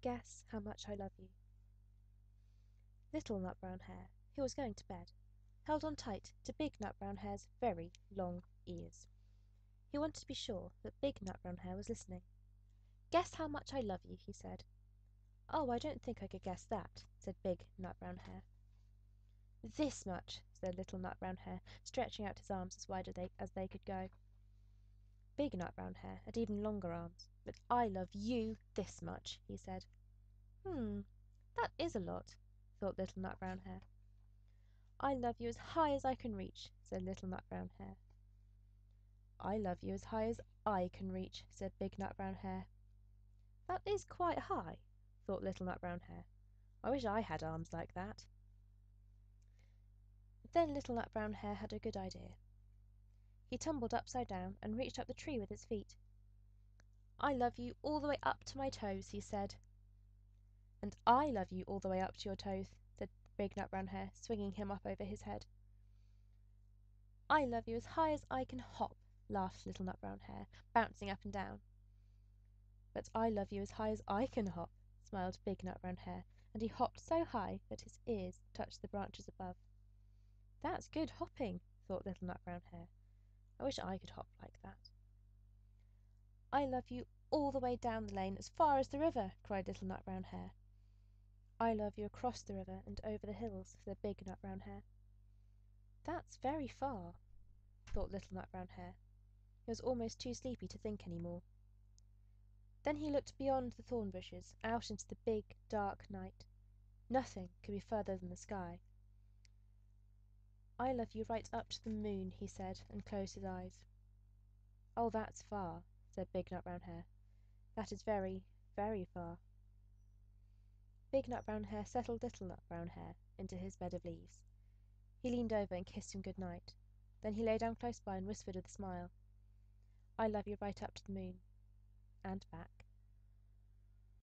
guess how much I love you?" Little Nut Brown Hare, who was going to bed, held on tight to Big Nut Brown Hare's very long ears. He wanted to be sure that Big Nut Brown Hare was listening. "Guess how much I love you," he said. "Oh, I don't think I could guess that," said Big Nut Brown Hare. "This much," said Little Nut Brown Hare, stretching out his arms as wide as they could go. Big Nut Brown Hare had even longer arms. "But I love you this much," he said. That is a lot," thought Little Nut Brown Hare. "I love you as high as I can reach," said Little Nut Brown Hare. "I love you as high as I can reach," said Big Nut Brown Hare. "That is quite high," thought Little Nut Brown Hare. "I wish I had arms like that." Then Little Nut Brown Hare had a good idea. He tumbled upside down and reached up the tree with his feet. "I love you all the way up to my toes," he said. "And I love you all the way up to your toes," said Big Nut Brown Hare, swinging him up over his head. "I love you as high as I can hop," laughed Little Nut Brown Hare, bouncing up and down. "But I love you as high as I can hop," smiled Big Nut Brown Hare, and he hopped so high that his ears touched the branches above. "That's good hopping," thought Little Nut Brown Hare. "I wish I could hop like that." "I love you all the way down the lane as far as the river," cried Little Nut Brown Hare. "I love you across the river and over the hills," said Big Nut Brown Hare. "That's very far," thought Little Nut Brown Hare. He was almost too sleepy to think any more. Then he looked beyond the thorn bushes, out into the big, dark night. Nothing could be further than the sky. "I love you right up to the moon," he said, and closed his eyes. "Oh, that's far," said Big Nut Brown Hare. "That is very, very far." Big Nut Brown Hare settled Little Nut Brown Hare into his bed of leaves. He leaned over and kissed him good night. Then he lay down close by and whispered with a smile, "I love you right up to the moon, and back."